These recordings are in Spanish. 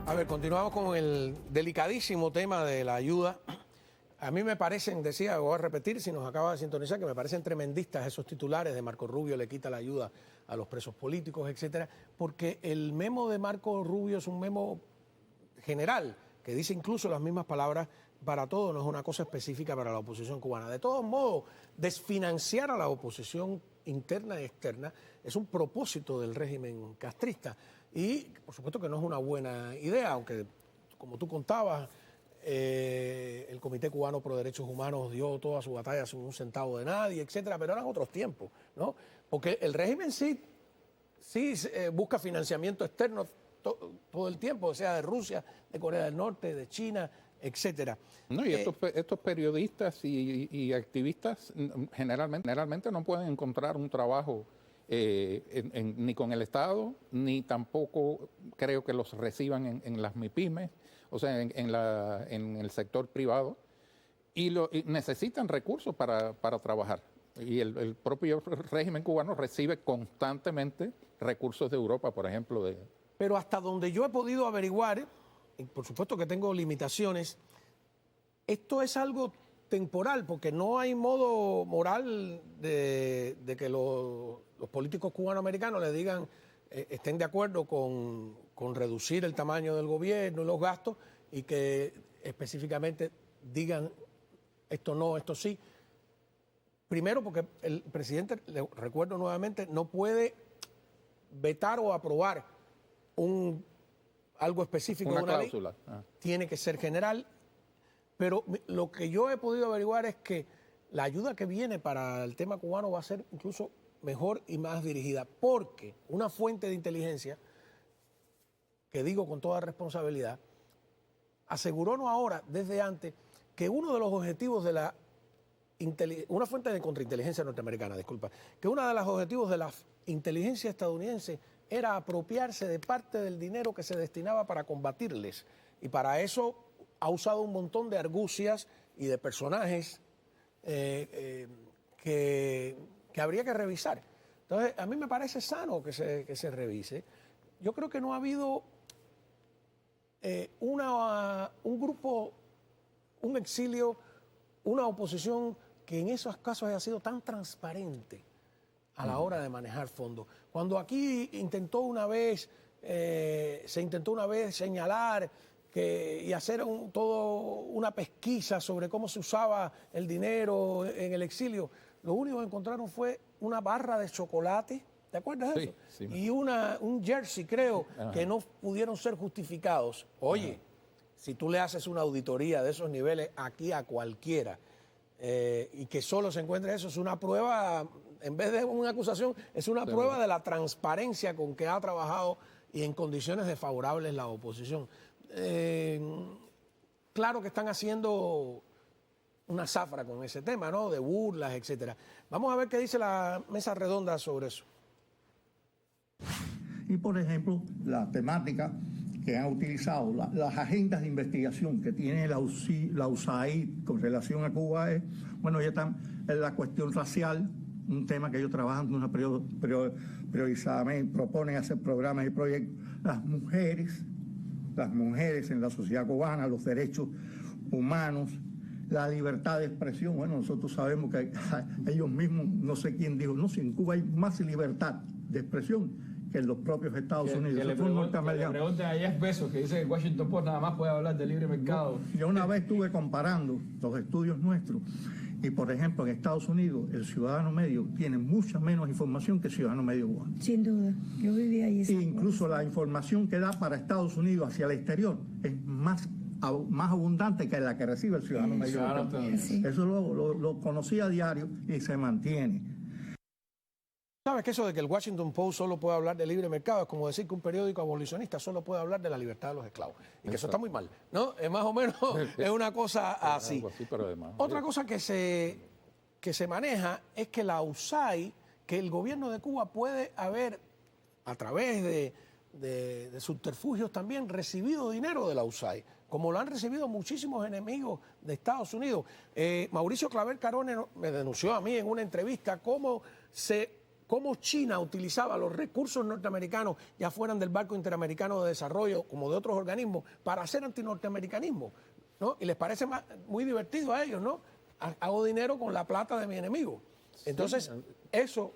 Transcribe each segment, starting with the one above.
A ver, continuamos con el delicadísimo tema de la ayuda. A mí me parecen, decía, voy a repetir si nos acaba de sintonizar, que me parecen tremendistas esos titulares de Marco Rubio le quita la ayuda a los presos políticos, etcétera, porque el memo de Marco Rubio es un memo general, que dice incluso las mismas palabras para todo, no es una cosa específica para la oposición cubana. De todos modos, desfinanciar a la oposición interna y externa es un propósito del régimen castrista y por supuesto que no es una buena idea, aunque como tú contabas, el Comité Cubano Pro Derechos Humanos dio toda su batalla sin un centavo de nadie, etcétera, pero eran otros tiempos, ¿no? Porque el régimen sí busca financiamiento externo todo el tiempo, o sea, de Rusia, de Corea del Norte, de China, etcétera. No, y estos periodistas y activistas generalmente no pueden encontrar un trabajo ni con el Estado, ni tampoco creo que los reciban en las MIPYMES, o sea, en el sector privado, y necesitan recursos para trabajar. Y el propio régimen cubano recibe constantemente recursos de Europa, por ejemplo. Pero hasta donde yo he podido averiguar, y por supuesto que tengo limitaciones, esto es algo temporal, porque no hay modo moral de que los políticos cubanoamericanos le digan, estén de acuerdo con reducir el tamaño del gobierno y los gastos, y que específicamente digan esto no, esto sí. Primero porque el presidente, le recuerdo nuevamente, no puede vetar o aprobar algo específico de una cláusula. Ley. Tiene que ser general. Pero lo que yo he podido averiguar es que la ayuda que viene para el tema cubano va a ser incluso mejor y más dirigida, porque una fuente de inteligencia, que digo con toda responsabilidad, aseguró no ahora, desde antes, que uno de los objetivos de una fuente de contrainteligencia norteamericana, disculpa, que uno de los objetivos de la inteligencia estadounidense era apropiarse de parte del dinero que se destinaba para combatirles. Y para eso ha usado un montón de argucias y de personajes que habría que revisar. Entonces, a mí me parece sano que se revise. Yo creo que no ha habido un grupo, un exilio, una oposición que en esos casos haya sido tan transparente a la hora de manejar fondos. Cuando aquí se intentó una vez señalar y hacer toda una pesquisa sobre cómo se usaba el dinero en el exilio, lo único que encontraron fue una barra de chocolate, ¿te acuerdas de eso? Sí. Y un jersey, creo, que no pudieron ser justificados. Oye, si tú le haces una auditoría de esos niveles aquí a cualquiera y que solo se encuentre eso, es una prueba, en vez de una acusación, es una prueba de la transparencia con que ha trabajado y en condiciones desfavorables la oposición. Claro que están haciendo una zafra con ese tema, ¿no? De burlas, etcétera. Vamos a ver qué dice la mesa redonda sobre eso. Y, por ejemplo, la temática que han utilizado las agendas de investigación que tiene la USAID con relación a Cuba es, bueno, ya están en la cuestión racial, un tema que ellos trabajan de una priorizadamente, proponen hacer programas y proyectos. Las mujeres en la sociedad cubana, los derechos humanos, la libertad de expresión. Bueno, nosotros sabemos que ellos mismos, no sé quién dijo, no, si en Cuba hay más libertad de expresión que en los propios Estados Unidos. Que le pregunten a Jeff Bezos, que dice que el Washington Post nada más puede hablar de libre mercado. Yo una vez estuve comparando los estudios nuestros y, por ejemplo, en Estados Unidos el ciudadano medio tiene mucha menos información que el ciudadano medio cubano. Sin duda, yo viví ahí. E incluso la información que da para Estados Unidos hacia el exterior es más abundante que la que recibe el ciudadano medio cubano. Eso lo conocí a diario y se mantiene. ¿Sabes que eso de que el Washington Post solo puede hablar de libre mercado es como decir que un periódico abolicionista solo puede hablar de la libertad de los esclavos? Y que eso está muy mal, ¿no? Es más o menos es una cosa así. Otra cosa que se maneja es que la USAID, que el gobierno de Cuba puede haber, a través de subterfugios también, recibido dinero de la USAID, como lo han recibido muchísimos enemigos de Estados Unidos. Mauricio Claver Carone me denunció a mí en una entrevista cómo se cómo China utilizaba los recursos norteamericanos, ya fueran del Banco Interamericano de Desarrollo como de otros organismos, para hacer antinorteamericanismo, ¿no? Y les parece muy divertido a ellos, ¿no? Hago dinero con la plata de mi enemigo. Entonces, eso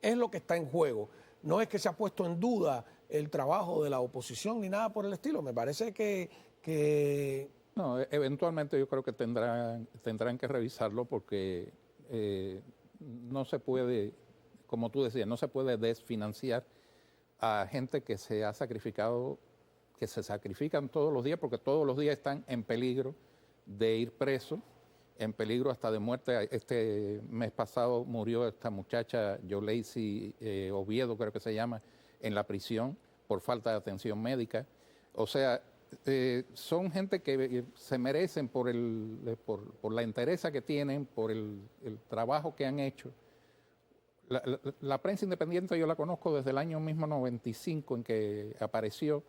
es lo que está en juego. No es que se ha puesto en duda el trabajo de la oposición ni nada por el estilo. Me parece que... No, eventualmente yo creo que tendrán que revisarlo porque no se puede, como tú decías, no se puede desfinanciar a gente que se ha sacrificado, que se sacrifican todos los días, porque todos los días están en peligro de ir presos, en peligro hasta de muerte. Este mes pasado murió esta muchacha, Yolacey Oviedo, creo que se llama, en la prisión por falta de atención médica. O sea, son gente que se merecen por la entereza que tienen, por el trabajo que han hecho. La prensa independiente yo la conozco desde el año mismo 95 en que apareció,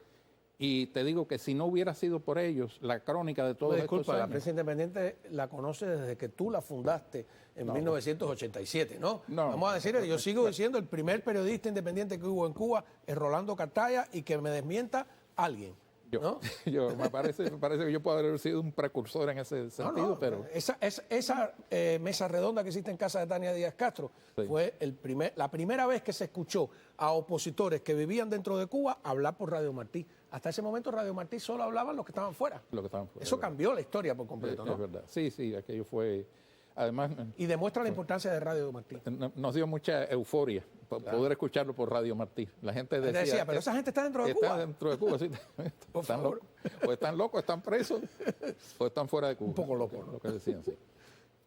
y te digo que si no hubiera sido por ellos, la crónica de todos estos años... La prensa independiente la conoce desde que tú la fundaste en 1987, ¿no? Vamos a decir, yo sigo diciendo, el primer periodista independiente que hubo en Cuba es Rolando Cartaya, y que me desmienta alguien. ¿No? Me parece que yo puedo haber sido un precursor en ese sentido, pero... Esa mesa redonda que hiciste en casa de Tania Díaz Castro fue la primera vez que se escuchó a opositores que vivían dentro de Cuba hablar por Radio Martí. Hasta ese momento Radio Martí solo hablaban los que estaban fuera. Eso cambió la historia por completo, ¿no? Es verdad. Sí, aquello fue... Además... Y demuestra la importancia de Radio Martí. Nos dio mucha euforia poder escucharlo por Radio Martí. La gente decía, pero esa gente está dentro de Cuba. Está dentro de Cuba, sí. O están locos, están presos, o están fuera de Cuba. Un poco locos. Lo que decían, sí.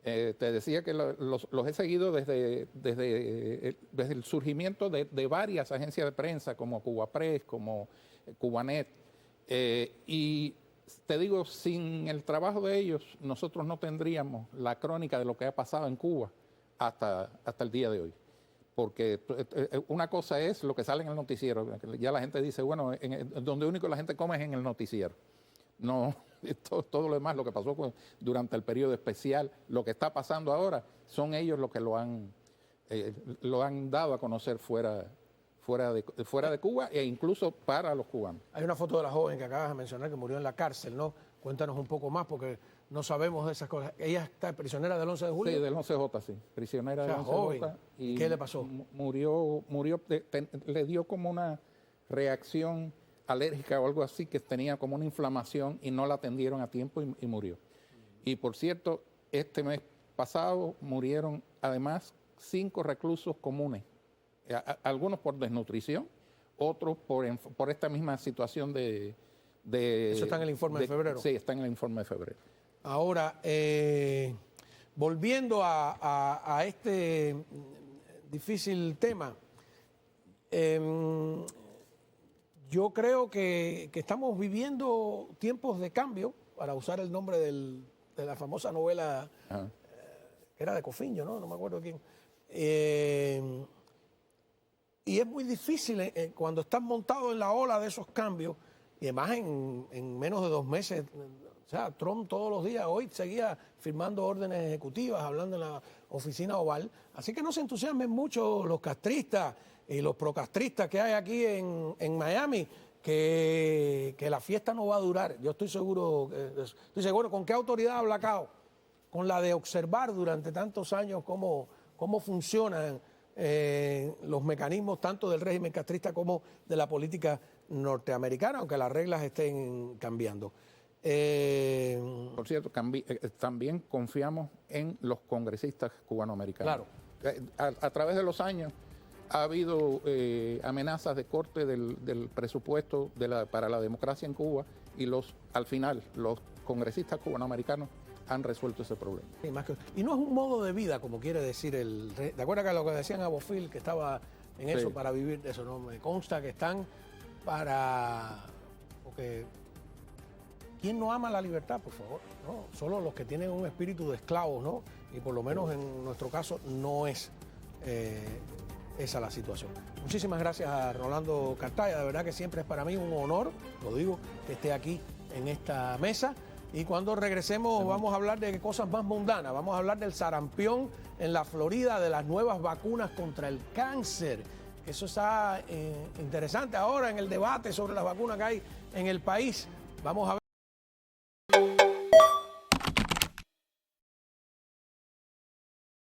Te decía que los he seguido desde el surgimiento de varias agencias de prensa, como Cuba Press, como Cubanet. Y te digo, sin el trabajo de ellos, nosotros no tendríamos la crónica de lo que ha pasado en Cuba hasta el día de hoy. Porque una cosa es lo que sale en el noticiero. Ya la gente dice, bueno, donde único la gente come es en el noticiero. No, todo lo demás, lo que pasó durante el periodo especial, lo que está pasando ahora, son ellos los que lo han dado a conocer fuera de Cuba, e incluso para los cubanos. Hay una foto de la joven que acabas de mencionar que murió en la cárcel, ¿no? Cuéntanos un poco más, porque no sabemos de esas cosas. ¿Ella está prisionera del 11 de julio? Sí, del 11J, sí. Prisionera del 11J. ¿Y qué le pasó? Murió le dio como una reacción alérgica o algo así, que tenía como una inflamación y no la atendieron a tiempo y murió. Y por cierto, este mes pasado murieron además 5 reclusos comunes. Algunos por desnutrición, otros por esta misma situación de... ¿Eso está en el informe de febrero? Sí, está en el informe de febrero. Ahora, volviendo a este difícil tema, yo creo que estamos viviendo tiempos de cambio, para usar el nombre de la famosa novela que era de Cofiño, ¿no? No me acuerdo quién. Y es muy difícil cuando estás montado en la ola de esos cambios, y además en menos de 2 meses, o sea, Trump todos los días, hoy seguía firmando órdenes ejecutivas, hablando en la oficina oval. Así que no se entusiasmen mucho los castristas y los procastristas que hay aquí en Miami, que la fiesta no va a durar. Yo estoy seguro, ¿con qué autoridad habla Cao? Con la de observar durante tantos años cómo funcionan los mecanismos tanto del régimen castrista como de la política norteamericana, aunque las reglas estén cambiando. Por cierto, también confiamos en los congresistas cubanoamericanos. Claro. A través de los años ha habido amenazas de corte del presupuesto para la democracia en Cuba, y al final los congresistas cubanoamericanos han resuelto ese problema. Y no es un modo de vida, como quiere decir el rey. ¿Te acuerdas que lo que decían a Bofil, que estaba en eso para vivir de eso? No me consta que están porque ¿quién no ama la libertad, por favor? ¿No? Solo los que tienen un espíritu de esclavos, ¿no? Y por lo menos en nuestro caso no es esa la situación. Muchísimas gracias a Rolando Cartaya. De verdad que siempre es para mí un honor, lo digo, que esté aquí en esta mesa. Y cuando regresemos vamos a hablar de cosas más mundanas. Vamos a hablar del sarampión en la Florida, de las nuevas vacunas contra el cáncer. Eso está interesante ahora en el debate sobre las vacunas que hay en el país. Vamos a ver.